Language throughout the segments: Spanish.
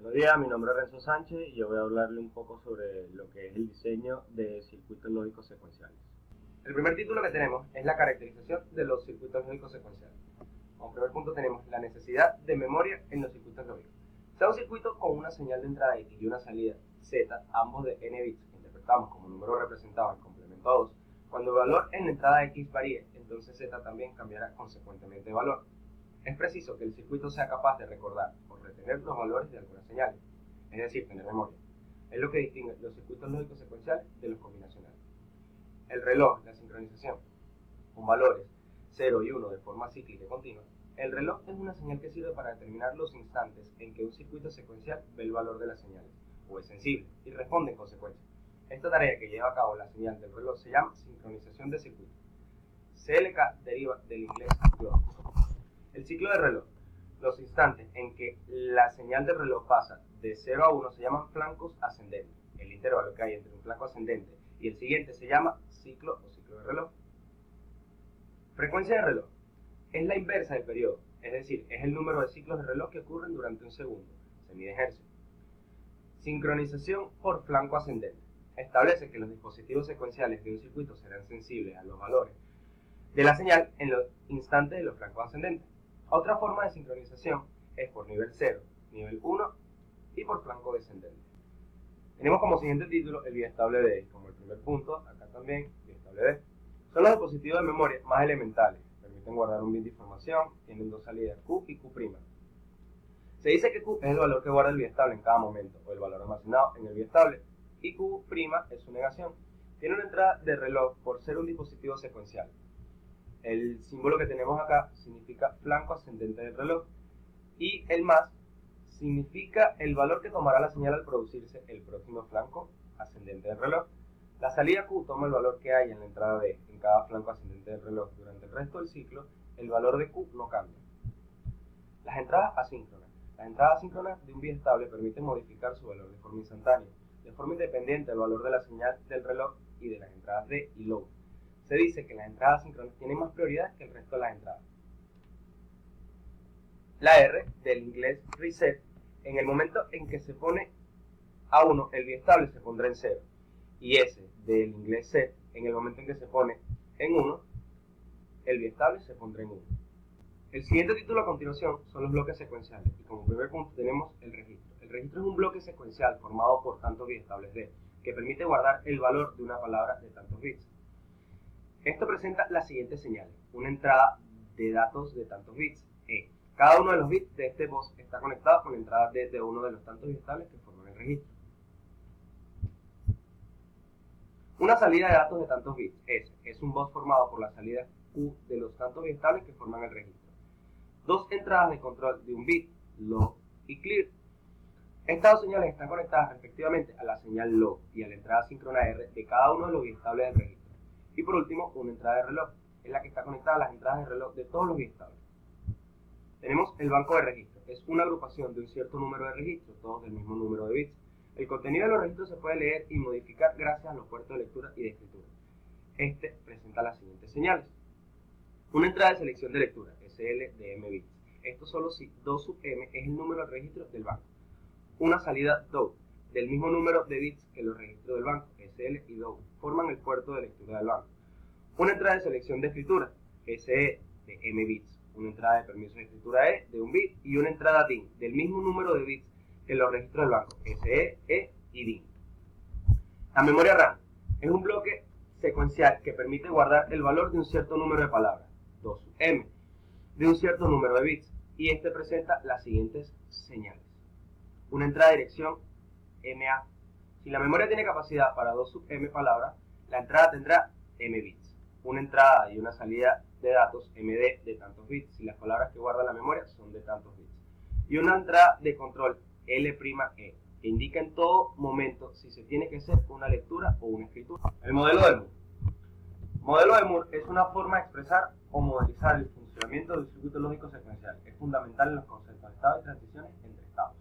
Buenos días, mi nombre es Renzo Sánchez y yo voy a hablarle un poco sobre lo que es el diseño de circuitos lógicos secuenciales. El primer título que tenemos es la caracterización de los circuitos lógicos secuenciales. Como primer punto tenemos la necesidad de memoria en los circuitos lógicos. Sea un circuito con una señal de entrada X y una salida Z, ambos de n bits, que interpretamos como número representado en complemento a 2, cuando el valor en la entrada X varíe, entonces Z también cambiará consecuentemente de valor. Es preciso que el circuito sea capaz de recordar o retener los valores de algunas señales, es decir, tener memoria. Es lo que distingue los circuitos lógicos secuenciales de los combinacionales. El reloj, la sincronización, con valores 0 y 1 de forma cíclica y continua. El reloj es una señal que sirve para determinar los instantes en que un circuito secuencial ve el valor de las señales, o es sensible, y responde en consecuencia. Esta tarea que lleva a cabo la señal del reloj se llama sincronización de circuito. CLK deriva del inglés clock. El ciclo de reloj. Los instantes en que la señal del reloj pasa de 0 a 1 se llaman flancos ascendentes. El intervalo que hay entre un flanco ascendente y el siguiente se llama ciclo o ciclo de reloj. Frecuencia de reloj. Es la inversa del periodo, es decir, es el número de ciclos de reloj que ocurren durante un segundo. Se mide en hercios. Sincronización por flanco ascendente. Establece que los dispositivos secuenciales de un circuito serán sensibles a los valores de la señal en los instantes de los flancos ascendentes. Otra forma de sincronización es por nivel 0, nivel 1 y por flanco descendente. Tenemos como siguiente título el biestable D, como el primer punto, acá también, biestable D. Son los dispositivos de memoria más elementales, permiten guardar un bit de información, tienen dos salidas, Q y Q'. Se dice que Q es el valor que guarda el biestable en cada momento, o el valor almacenado en el biestable, y Q' es su negación. Tiene una entrada de reloj por ser un dispositivo secuencial. El símbolo que tenemos acá significa flanco ascendente del reloj y el más significa el valor que tomará la señal al producirse el próximo flanco ascendente del reloj. La salida Q toma el valor que hay en la entrada D en cada flanco ascendente del reloj. Durante el resto del ciclo, el valor de Q no cambia. Las entradas asíncronas. Las entradas asíncronas de un biestable permiten modificar su valor de forma instantánea, de forma independiente del valor de la señal del reloj y de las entradas D y load. Se dice que las entradas síncronas tienen más prioridad que el resto de las entradas. La R, del inglés reset, en el momento en que se pone a 1, el biestable se pondrá en 0. Y S, del inglés set, en el momento en que se pone en 1, el biestable se pondrá en 1. El siguiente título a continuación son los bloques secuenciales. Y como primer punto tenemos el registro. El registro es un bloque secuencial formado por tantos biestables D, que permite guardar el valor de una palabra de tantos bits. Esto presenta las siguientes señales. Una entrada de datos de tantos bits, E. Cada uno de los bits de este bus está conectado con la entrada D de uno de los tantos biestables que forman el registro. Una salida de datos de tantos bits, S. Es un bus formado por la salida Q de los tantos biestables que forman el registro. Dos entradas de control de un bit, low y clear. Estas dos señales están conectadas respectivamente a la señal low y a la entrada síncrona R de cada uno de los biestables del registro. Y por último, una entrada de reloj, es la que está conectada a las entradas de reloj de todos los biestables. Tenemos el banco de registros, es una agrupación de un cierto número de registros, todos del mismo número de bits. El contenido de los registros se puede leer y modificar gracias a los puertos de lectura y de escritura. Este presenta las siguientes señales. Una entrada de selección de lectura, SL de M bits. Esto solo si 2 sub M es el número de registros del banco. Una salida DOW, del mismo número de bits que los registros del banco, SL y DOW, forman el puerto de lectura del banco. Una entrada de selección de escritura, SE de M bits. Una entrada de permiso de escritura E de 1 bit y una entrada DIN del mismo número de bits que los registros del banco, SE, E y DIN. La memoria RAM es un bloque secuencial que permite guardar el valor de un cierto número de palabras, 2 sub M, de un cierto número de bits, y este presenta las siguientes señales. Una entrada de dirección MA. Si la memoria tiene capacidad para 2 sub M palabras, la entrada tendrá M bits. Una entrada y una salida de datos MD de tantos bits si las palabras que guarda la memoria son de tantos bits. Y una entrada de control L'E, que indica en todo momento si se tiene que hacer una lectura o una escritura. El modelo de Moore. Modelo de Moore es una forma de expresar o modelizar el funcionamiento del circuito lógico secuencial. Es fundamental en los conceptos de estado y transiciones entre estados.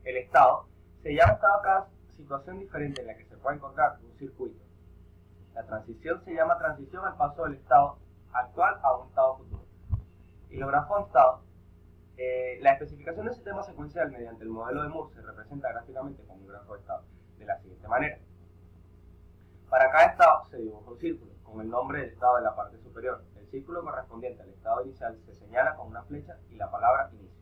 El estado se llama estado a cada situación diferente en la que se puede encontrar un circuito. La transición se llama transición al paso del estado actual a un estado futuro. Y los grafos de estado La especificación del sistema secuencial mediante el modelo de Moore se representa gráficamente con un grafo de estado de la siguiente manera. Para cada estado se dibuja un círculo con el nombre del estado en la parte superior. El círculo correspondiente al estado inicial se señala con una flecha y la palabra inicio.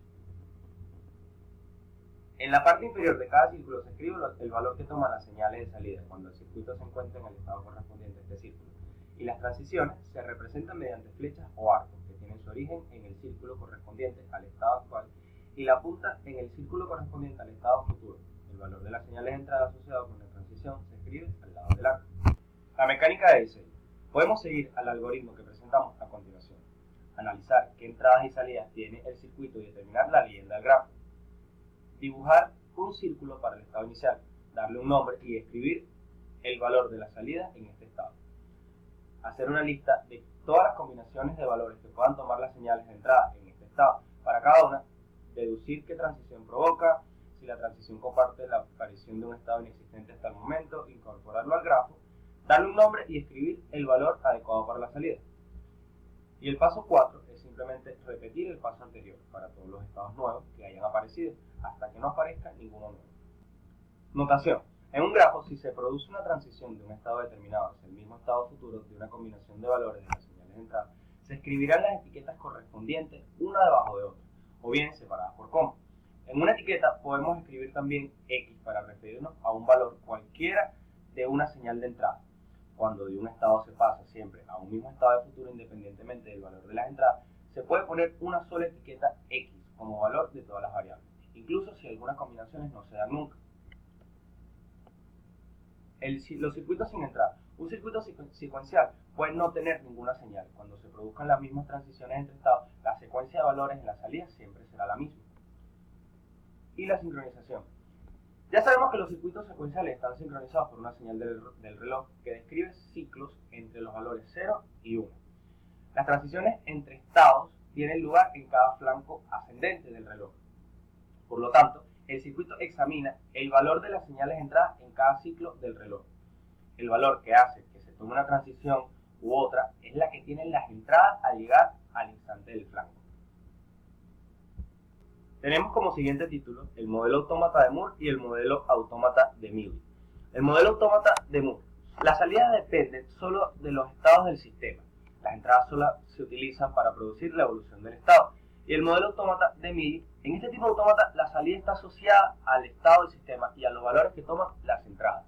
En la parte inferior de cada círculo se escribe el valor que toman las señales de salida cuando el circuito se encuentra en el estado correspondiente a este círculo. Y las transiciones se representan mediante flechas o arcos que tienen su origen en el círculo correspondiente al estado actual y la punta en el círculo correspondiente al estado futuro. El valor de las señales de entrada asociado con la transición se escribe al lado del arco. La mecánica de diseño. Podemos seguir al algoritmo que presentamos a continuación. Analizar qué entradas y salidas tiene el circuito y determinar la leyenda del grafo. Dibujar un círculo para el estado inicial, darle un nombre y escribir el valor de la salida en este estado. Hacer una lista de todas las combinaciones de valores que puedan tomar las señales de entrada en este estado. Para cada una, deducir qué transición provoca, si la transición comparte la aparición de un estado inexistente hasta el momento, incorporarlo al grafo, darle un nombre y escribir el valor adecuado para la salida. Y el paso 4 es simplemente repetir el paso anterior para todos los estados nuevos que hayan aparecido, hasta que no aparezca ninguno nuevo. Notación. En un grafo, si se produce una transición de un estado determinado hacia el mismo estado futuro de una combinación de valores de las señales de entrada, se escribirán las etiquetas correspondientes una debajo de otra, o bien separadas por coma. En una etiqueta podemos escribir también X para referirnos a un valor cualquiera de una señal de entrada. Cuando de un estado se pasa siempre a un mismo estado de futuro independientemente del valor de las entradas, se puede poner una sola etiqueta X como valor de todas las variables, incluso si algunas combinaciones no se dan nunca. Los circuitos sin entrada. Un circuito secuencial puede no tener ninguna señal. Cuando se produzcan las mismas transiciones entre estados, la secuencia de valores en la salida siempre será la misma. Y la sincronización. Ya sabemos que los circuitos secuenciales están sincronizados por una señal del reloj que describe ciclos entre los valores 0 y 1. Las transiciones entre estados tienen lugar en cada flanco ascendente del reloj. Por lo tanto, el circuito examina el valor de las señales de entrada en cada ciclo del reloj. El valor que hace que se tome una transición u otra es la que tienen las entradas al llegar al instante del flanco. Tenemos como siguiente título el modelo autómata de Moore y el modelo autómata de Mills. El modelo autómata de Moore. Las salidas dependen solo de los estados del sistema. Las entradas solo se utilizan para producir la evolución del estado. Y el modelo autómata de Mills, en este tipo de autómata la salida está asociada al estado del sistema y a los valores que toman las entradas.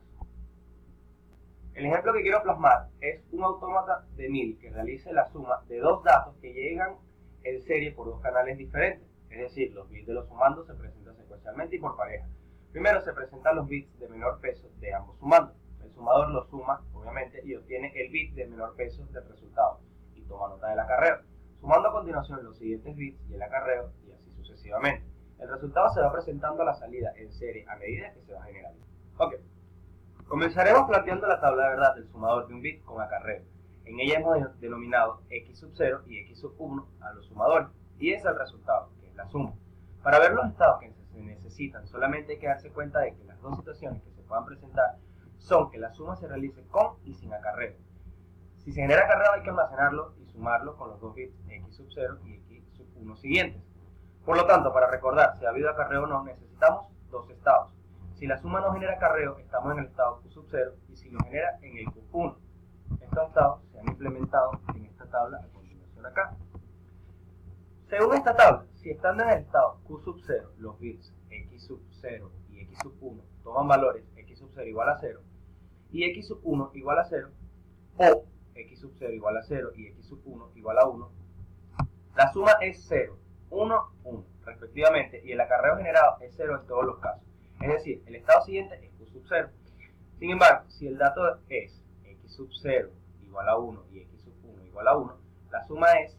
El ejemplo que quiero plasmar es un autómata de Mills que realice la suma de dos datos que llegan en serie por dos canales diferentes. Es decir, los bits de los sumandos se presentan secuencialmente y por pareja. Primero se presentan los bits de menor peso de ambos sumandos. El sumador los suma, obviamente, y obtiene el bit de menor peso del resultado y toma nota del acarreo, sumando a continuación los siguientes bits y el acarreo y así sucesivamente. El resultado se va presentando a la salida en serie a medida que se va generando. Ok, comenzaremos planteando la tabla de verdad del sumador de un bit con acarreo. En ella hemos denominado x sub 0 y x sub 1 a los sumadores y es el resultado, que es la suma. Para ver los estados que se necesitan, solamente hay que darse cuenta de que las dos situaciones que se puedan presentar son que la suma se realice con y sin acarreo. Si se genera acarreo hay que almacenarlo y sumarlo con los dos bits x sub 0 y x sub 1 siguientes. Por lo tanto, para recordar si ha habido acarreo o no, necesitamos dos estados. Si la suma no genera acarreo, estamos en el estado q sub 0 y si lo genera en el q1. Estos estados se han implementado en esta tabla a continuación acá. Según esta tabla, si estando en el estado q sub 0, los bits x sub 0 y x sub 1 toman valores x sub 0 igual a 0 y x sub 1 igual a 0 o x sub 0 igual a 0 y x sub 1 igual a 1, la suma es 0, 1, 1 respectivamente y el acarreo generado es 0 en todos los casos. Es decir, el estado siguiente es q sub 0. Sin embargo, si el dato es x sub 0 igual a 1 y x sub 1 igual a 1, la suma es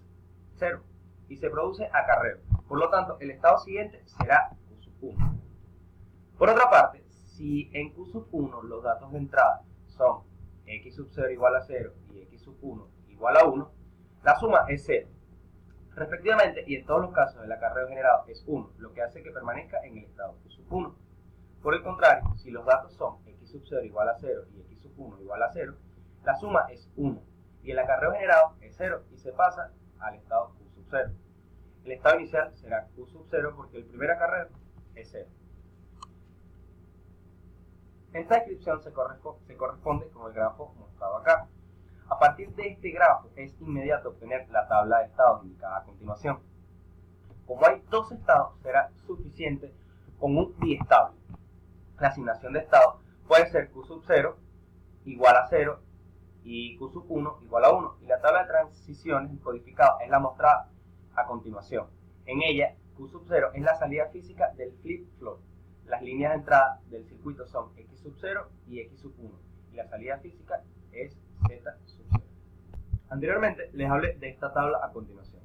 0 y se produce acarreo. Por lo tanto, el estado siguiente será q sub 1. Por otra parte, si en q sub 1 los datos de entrada son x sub 0 igual a 0 y x sub 1 igual a 1, la suma es 0 respectivamente y en todos los casos el acarreo generado es 1, lo que hace que permanezca en el estado q sub 1. Por el contrario, si los datos son x sub 0 igual a 0 y x sub 1 igual a 0, la suma es 1 y el acarreo generado es 0 y se pasa al estado q sub 0. El estado inicial será Q sub 0 porque el primer acarreo es 0. Esta descripción se corresponde con el grafo mostrado acá. A partir de este grafo es inmediato obtener la tabla de estados indicada a continuación. Como hay dos estados, será suficiente con un biestable. La asignación de estado puede ser Q sub 0 igual a 0 y Q sub 1 igual a 1. Y la tabla de transiciones codificada es la mostrada a continuación. En ella, Q sub 0 es la salida física del flip-flop. Las líneas de entrada del circuito son X sub 0 y X sub 1. Y la salida física es Z sub 0. Anteriormente les hablé de esta tabla a continuación.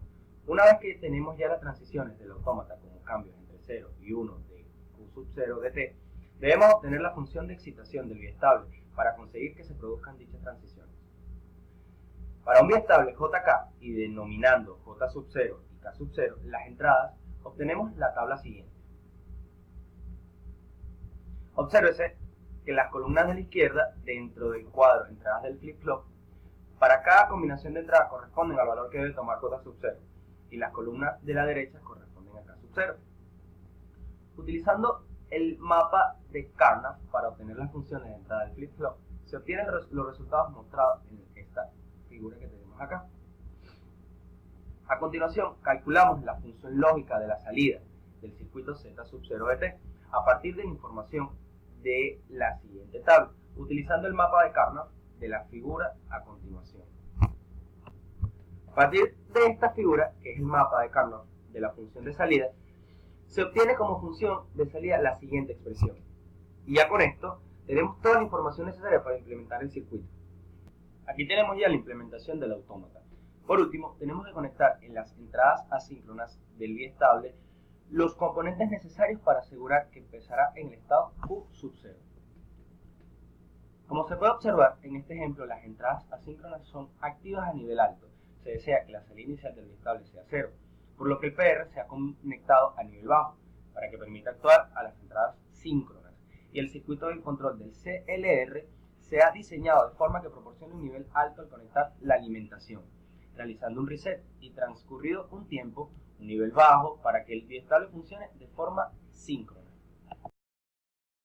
Una vez que tenemos ya las transiciones del autómata como cambios entre 0 y 1 de Q sub 0 de t, debemos obtener la función de excitación del biestable para conseguir que se produzcan dichas transiciones. Para un biestable JK y denominando J sub 0 y K sub 0 las entradas, obtenemos la tabla siguiente. Obsérvese que las columnas de la izquierda, dentro del cuadro entradas del flip-flop, para cada combinación de entradas corresponden al valor que debe tomar J sub 0, y las columnas de la derecha corresponden a K sub 0. Utilizando el mapa de Karnaugh para obtener las funciones de entrada del flip-flop, se obtienen los resultados mostrados en esta figura que tenemos acá. A continuación, calculamos la función lógica de la salida del circuito Z sub 0 de t a partir de la información de la siguiente tabla, utilizando el mapa de Karnaugh de la figura a continuación. A partir de esta figura, que es el mapa de Karnaugh de la función de salida, se obtiene como función de salida la siguiente expresión. Y ya con esto tenemos toda la información necesaria para implementar el circuito. Aquí tenemos ya la implementación del autómata. Por último, tenemos que conectar en las entradas asíncronas del biestable los componentes necesarios para asegurar que empezará en el estado Q sub 0. Como se puede observar en este ejemplo, las entradas asíncronas son activas a nivel alto. Se desea que la salida inicial del biestable sea 0, por lo que el PR se ha conectado a nivel bajo para que permita actuar a las entradas síncronas. Y el circuito de control del CLR se ha diseñado de forma que proporcione un nivel alto al conectar la alimentación, realizando un reset y transcurrido un tiempo, un nivel bajo para que el biestable funcione de forma síncrona.